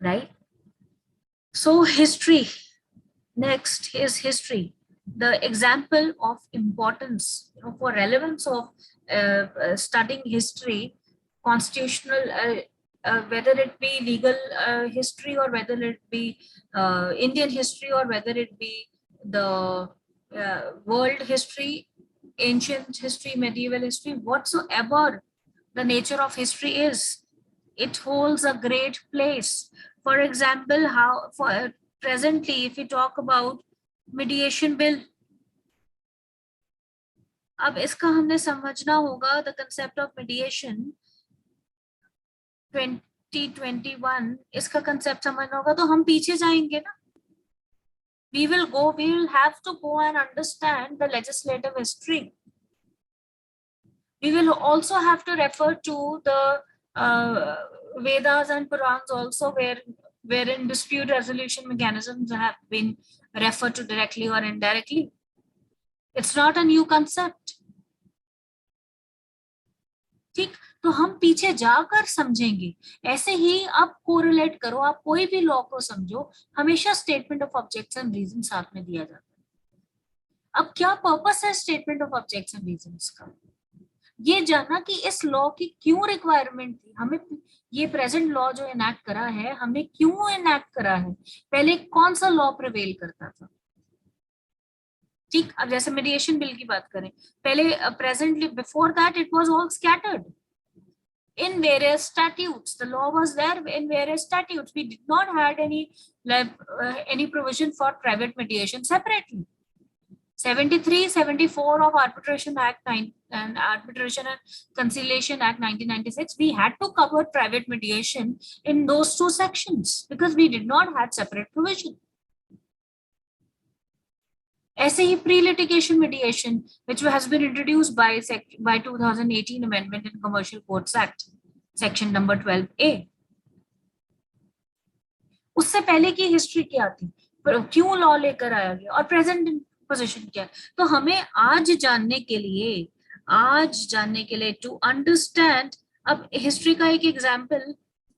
right? So history. Next is history. The example of importance, for relevance of studying history, constitutional, whether it be legal history or whether it be Indian history or whether it be the world history, ancient history, medieval history, whatsoever the nature of history is, it holds a great place. For example, presently, if we talk about mediation bill, अब इसका हमने समझना होगा. The concept of mediation 2021, इसका concept समझना होगा तो हम पीछे जाएंगे ना. we will have to go and understand the legislative history. We will also have to refer to the Vedas and Purans also, wherein dispute resolution mechanisms have been referred to directly or indirectly. It's not a new concept. ठीक, तो हम पीछे जाकर समझेंगे. ऐसे ही आप correlate करो, आप कोई भी लॉ को समझो, हमेशा statement of objects and reason साथ में दिया जाता है. अब क्या पर्पस है statement of objects and reasons का? ये जानना कि इस लॉ की क्यों रिक्वायरमेंट थी, हमें ये प्रेजेंट लॉ जो इनैक्ट करा है, हमने क्यों इनैक्ट करा है, पहले कौन सा लॉ प्रिवेल करता था. ठीक, अब जैसे मीडिएशन बिल की बात करें, पहले presently before that it was all scattered in various statutes. The law was there in various statutes. We did not had any provision for private mediation separately. 73, 74 of Arbitration Act 9 and Arbitration and Conciliation Act 1996, we had to cover private mediation in those 2 sections because we did not have separate provision. ऐसे ही pre-litigation mediation, which has been introduced by 2018 Amendment in Commercial Courts Act, section number 12A. उससे पहले की history क्या थी, क्यों law लेकर आया गया और प्रेजेंट पोजीशन क्या है, तो हमें आज जानने के लिए टू अंडरस्टैंड. अब हिस्ट्री का एक एग्जाम्पल,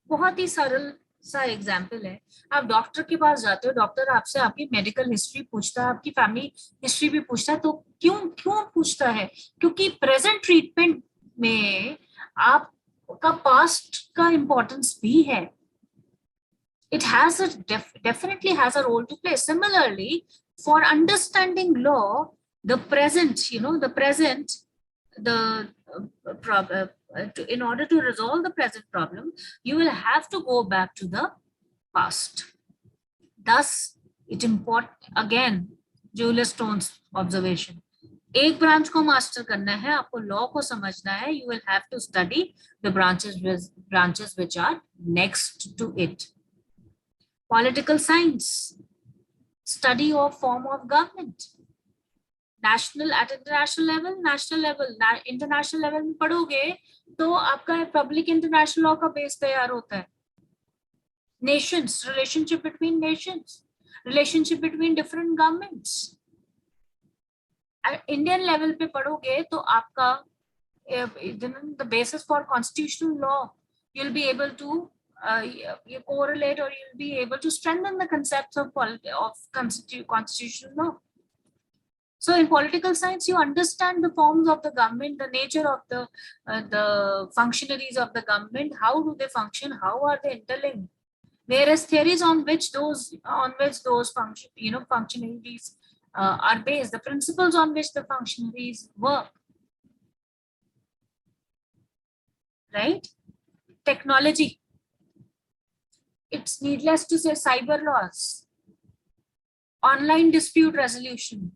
बहुत ही सरल सा एग्जाम्पल है. आप डॉक्टर के पास जाते हो, डॉक्टर आपसे आपकी मेडिकल हिस्ट्री पूछता है, आपकी फैमिली हिस्ट्री भी पूछता है. तो क्यों पूछता है? क्योंकि प्रेजेंट ट्रीटमेंट में आपका पास्ट का इंपॉर्टेंस भी है. It definitely has a role to play. Similarly, for understanding law, The present, the present, the in order to resolve the present problem, you will have to go back to the past. Thus, it important again, Julius Stone's observation. एक branch को master करना है, आपको law को समझना है, you will have to study the branches which are next to it. Political science, study of form of government. National at international level, national level, international level में पढ़ोगे तो आपका पब्लिक इंटरनेशनल लॉ का base तैयार होता है. Nations, relationship between nations, relationship between different governments. Indian level पे पढ़ोगे तो आपका the basis for constitutional law, you'll be able to you correlate, or you'll be able to strengthen the concepts of constitutional law. So in political science, you understand the forms of the government, the nature of the functionaries of the government, how do they function, how are they interlinked, various theories on which those functionaries are based, the principles on which the functionaries work. Right? Technology. It's needless to say, cyber laws, online dispute resolution,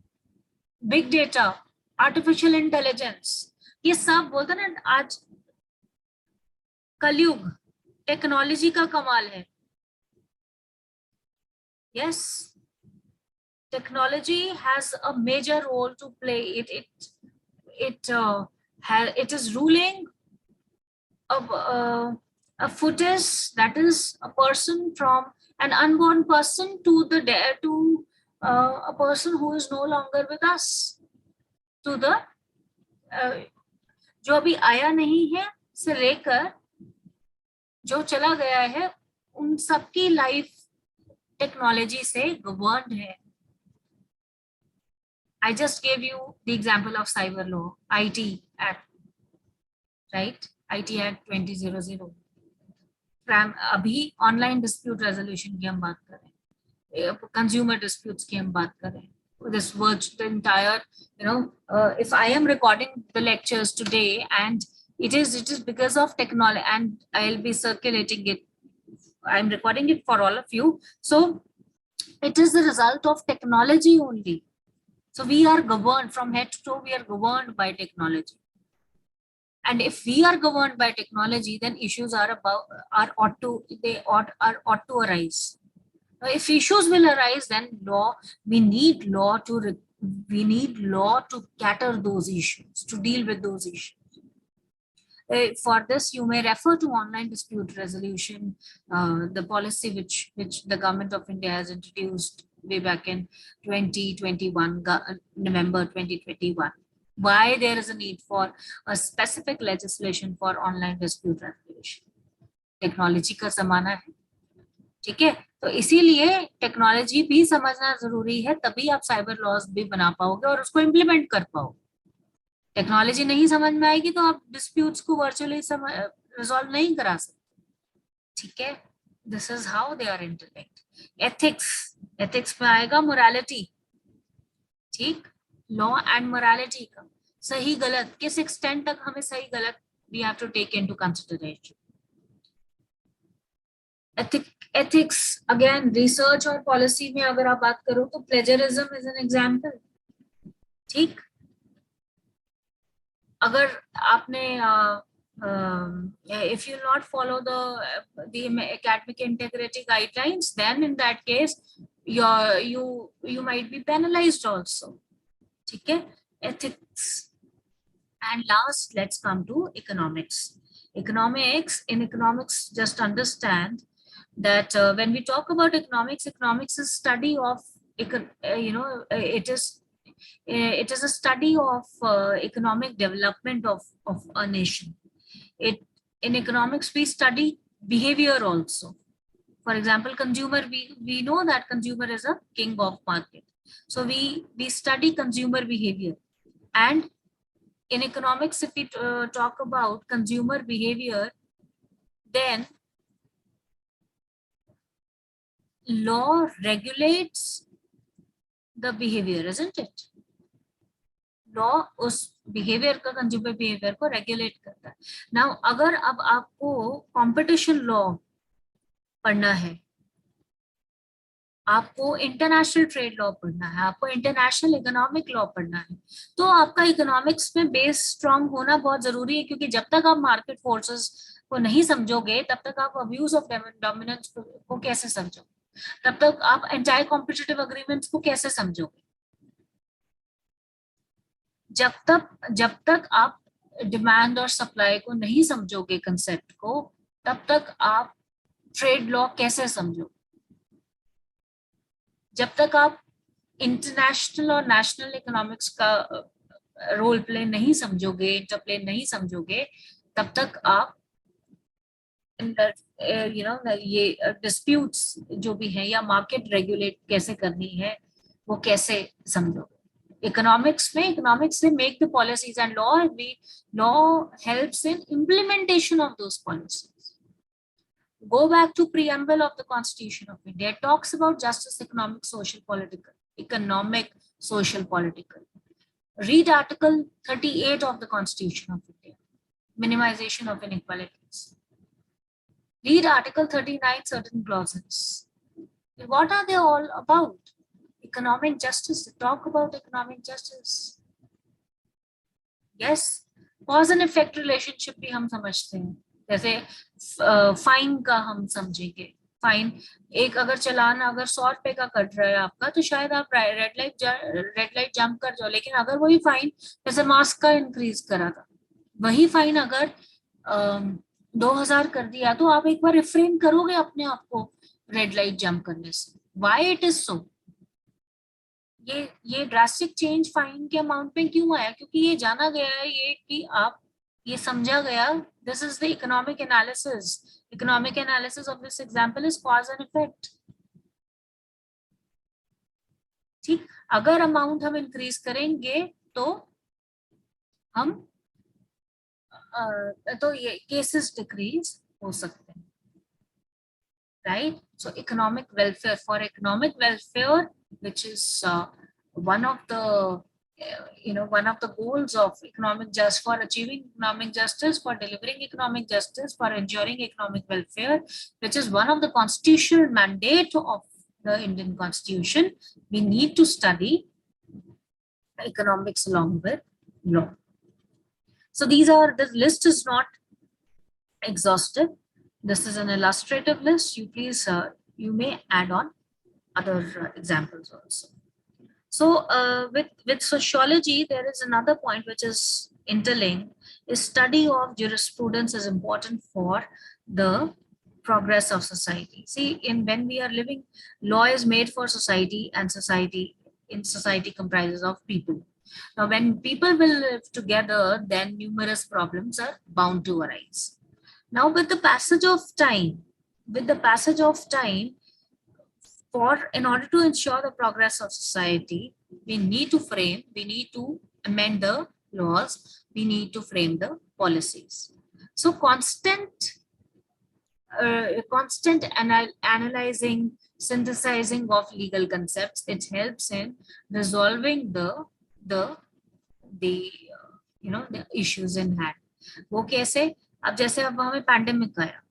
big data, artificial intelligence, ये सब बोलते ना आज कलयुग technology का कमाल है. Yes, technology has a major role to play. It is ruling a footage, that is a person, from an unborn person to a person who is no longer with us, to the जो अभी आया नहीं है से लेकर जो चला गया है, उन सबकी लाइफ टेक्नोलॉजी से गवर्न्ड है. I just gave you the example of cyber law, IT Act, right? IT Act 2000. अभी ऑनलाइन डिस्प्यूट रेजोल्यूशन की हम बात कर रहे हैं, कंज्यूमर डिस्प्यूट्स की हम बात कर रहे हैं. This the entire, if I am recording the lectures today, and it is because of technology, and I'll be circulating it. I'm recording it for all of you, so it is the result of technology only. So we are governed from head to toe. We are governed by technology, and if we are governed by technology, then issues ought to arise. If issues will arise, then we need law to cater those issues, to deal with those issues. For this, you may refer to online dispute resolution, the policy which the government of India has introduced way back in 2021, November 2021. Why there is a need for a specific legislation for online dispute resolution? Technology का जमाना है, ठीक है, तो इसीलिए technology भी समझना जरूरी है, तभी आप साइबर लॉज भी बना पाओगे और उसको इम्प्लीमेंट कर पाओगे. टेक्नोलॉजी नहीं समझ में आएगी तो आप डिस्प्यूट्स को वर्चुअली रिजॉल्व नहीं करा सकते. ठीक है, this is how they are interlinked. Ethics में आएगा मोरालिटी. ठीक, लॉ एंड मोरालिटी का सही गलत किस एक्सटेंट तक हमें सही गलत we have to take into consideration. Ethics again research और पॉलिसी में अगर आप बात करो तो प्लेजरिज्म इज एन एग्जांपल. ठीक, अगर आपने if you not follow the academic integrity guidelines, then in that case you might be penalized also. ठीक है, ethics. And last, let's come to economics. In economics, just understand that when we talk about economics is study of it is a study of economic development of a nation. In economics, we study behavior also. For example, consumer, we know that consumer is a king of market. So we study consumer behavior. And in economics, if we talk about consumer behavior, then law regulates the behavior, isn't it? Law उस behaviour का, consumer behaviour को regulate करता है। Now अगर अब आपको competition law पढ़ना है, आपको इंटरनेशनल ट्रेड लॉ पढ़ना है, आपको इंटरनेशनल इकोनॉमिक लॉ पढ़ना है, तो आपका इकोनॉमिक्स में बेस स्ट्रांग होना बहुत जरूरी है, क्योंकि जब तक आप मार्केट फोर्सेस को नहीं समझोगे तब तक आप अब्यूज ऑफ डोमिनेंस को कैसे समझोगे, तब तक आप एंटायर कॉम्पिटिटिव अग्रीमेंट्स को कैसे समझोगे। जब तक आप डिमांड और सप्लाई को नहीं समझोगे, कंसेप्ट को, तब तक आप ट्रेड लॉ कैसे समझोगे। जब तक आप इंटरनेशनल और नेशनल इकोनॉमिक्स का रोल प्ले नहीं समझोगे, इंटरप्ले नहीं समझोगे, तब तक आप ये डिस्प्यूट्स जो भी है या मार्केट रेगुलेट कैसे करनी है वो कैसे समझोगे। इकोनॉमिक्स से make the policies and law helps in implementation of those policies. Go back to preamble of the Constitution of India. It talks about justice, economic, social, political. Economic, social, political. Read Article 38 of the Constitution of India. Minimization of inequalities. Read Article 39, certain clauses. What are they all about? Economic justice. They talk about economic justice. Yes, cause and effect relationship भी हम समझते हैं। जैसे fine का हम समझेंगे, fine एक अगर चालान अगर 100 रुपए का कट रहा है आपका, तो शायद आप रेड लाइट जंप कर जाओ, लेकिन अगर वही फाइन जैसे मास्क का इंक्रीज करा था, वही फाइन अगर 2000 कर दिया, तो आप एक बार रिफ्रेन करोगे अपने आप को रेड लाइट जंप करने से। Why it is so? ये ड्रास्टिक चेंज फाइन के अमाउंट में क्यों आया? क्योंकि ये जाना गया है ये कि आप ये समझा गया, this is the economic analysis of this example is cause and effect. ठीक, अगर अमाउंट हम इंक्रीज करेंगे तो हम तो ये केसेस डिक्रीज हो सकते हैं, right. So economic welfare, for economic welfare which is one of the one of the goals of economic justice, for achieving economic justice, for delivering economic justice, for ensuring economic welfare, which is one of the constitutional mandate of the Indian Constitution, we need to study economics along with law. So the list is not exhaustive, this is an illustrative list. You may add on other examples also. So with sociology, there is another point which is interlinked. Is study of jurisprudence is important for the progress of society. See, when we are living, law is made for society, and society comprises of people. Now, when people will live together, then numerous problems are bound to arise. Now, with the passage of time, in order to ensure the progress of society, we need to amend the laws, we need to frame the policies. So constant analyzing, synthesizing of legal concepts, it helps in resolving the issues in hand. वो कैसे? अब जैसे अब हमें pandemic आया,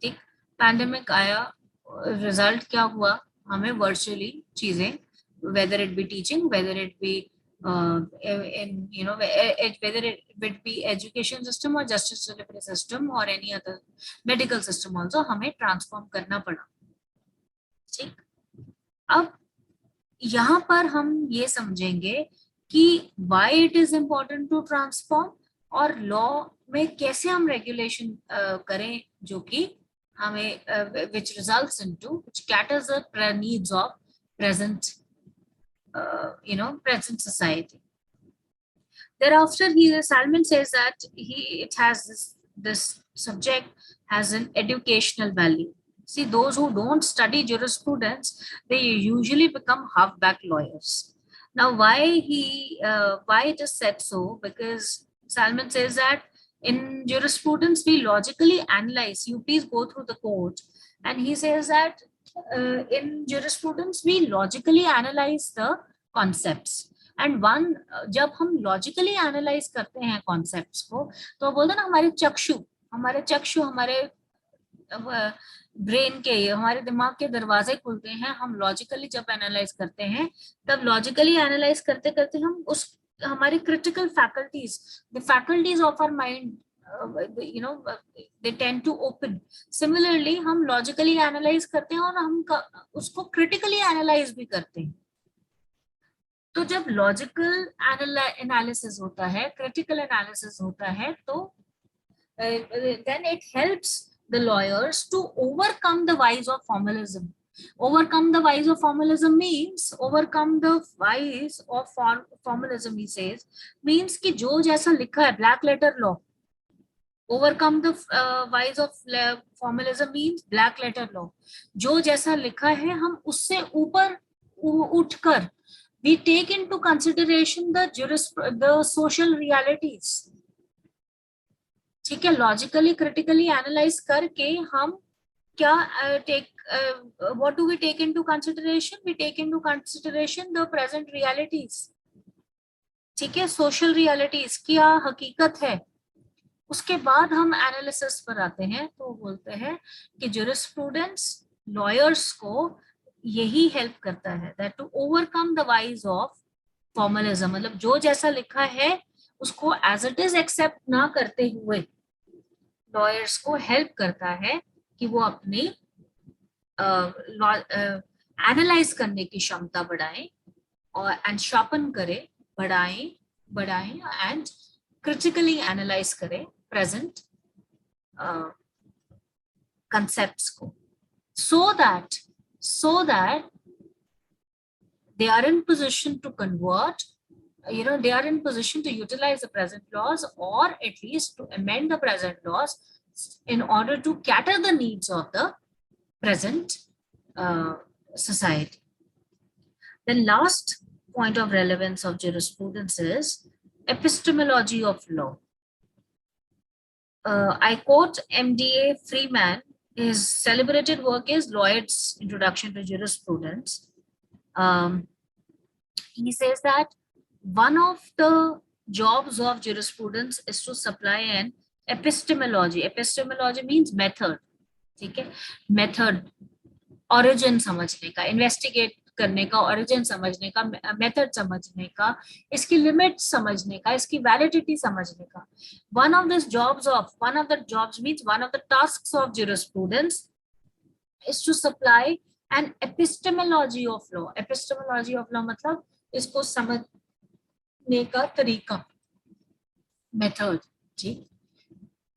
ठीक, pandemic आया, result क्या हुआ? हमें वर्चुअली चीजें, whether it be teaching, whether it be whether it be education system or justice delivery system or any other medical system also, हमें ट्रांसफॉर्म करना पड़ा। ठीक, अब यहाँ पर हम ये समझेंगे कि why it is important to transform, और लॉ में कैसे हम रेगुलेशन करें जो कि हमें which results into, which caters the needs of present present society. Thereafter, Salman says that it has this subject has an educational value. See, those who don't study jurisprudence, they usually become halfback lawyers. Now, why it is said so? Because Salman says that in jurisprudence, we logically analyze. You please go through the court, and he says that in jurisprudence, we logically analyze the concepts, and one, जब हम logically analyse करते हैं concepts को, तो बोलते हैं ना हमारे चक्षु हमारे ब्रेन के, हमारे दिमाग के दरवाजे खुलते हैं। हम लॉजिकली जब एनालाइज करते हैं, तब लॉजिकली एनालाइज करते करते हम उस हमारी critical faculties, the faculties of our mind, they tend to open. Similarly, हम logically analyze करते हैं और हम उसको critically analyze भी करते हैं। तो जब logical analysis होता है, critical analysis होता है, तो then it helps the lawyers to overcome the vice of formalism. Overcome the vice of formalism means, overcome the vice of formalism, he says, means कि जो जैसा लिखा है, black letter law. Overcome the vice of formalism means black letter law. जो जैसा लिखा है, हम उससे ऊपर उठकर we take into consideration the social realities. ठीक है, logically critically analyze करके हम क्या what do we take into consideration? We take into consideration the present realities. ठीक है, social realities, क्या हकीकत है। उसके बाद हम एनालिसिस पर आते हैं, तो बोलते हैं कि jurisprudence lawyers को यही हेल्प करता है, that to overcome the vice of formalism, मतलब जो जैसा लिखा है उसको as it is accept ना करते हुए lawyers को हेल्प करता है कि वो अपनी एनालाइज करने की क्षमता बढ़ाएं और एंड शार्पन करें, बढ़ाएं एंड critically analyze करें present concepts को, so that they are in position to convert, they are in position to utilize the present laws, or at least to amend the present laws in order to cater the needs of the present society. The last point of relevance of jurisprudence is epistemology of law. I quote MDA Freeman. His celebrated work is Lloyd's Introduction to Jurisprudence. He says that one of the jobs of jurisprudence is to supply an epistemology. Epistemology means method. ठीक है, method, origin समझने का, investigate करने का, origin समझने का, method समझने का, इसकी limit समझने का, इसकी validity समझने का. One of the jobs means one of the tasks of jurisprudence is to supply an epistemology of law. Epistemology of law मतलब इसको समझने का तरीका, method, ठीक,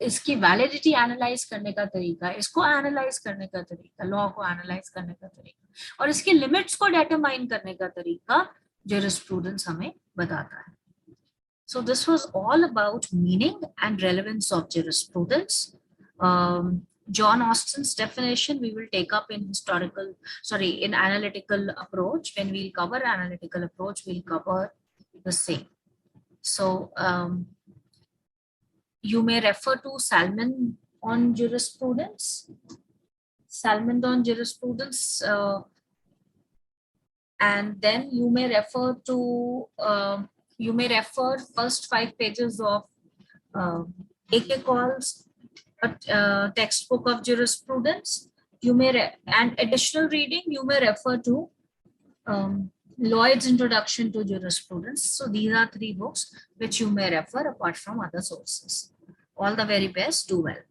इसकी वैलिडिटी एनालाइज करने का तरीका, इसको एनालाइज करने का तरीका, लॉ को एनालाइज करने का तरीका, और इसकी लिमिट्स को डिटरमाइन करने का तरीका jurisprudence हमें बताता है. So this was all about meaning and relevance of jurisprudence. John Austin's definition we will take up in analytical approach. When we'll cover analytical approach, we'll cover the same. So you may refer to Salmon on jurisprudence, and then you may refer to first 5 pages of A.K. Kaur's textbook of jurisprudence. You may and additional reading you may refer to Lloyd's Introduction to Jurisprudence. So these are 3 books which you may refer apart from other sources. All the very best. Do well.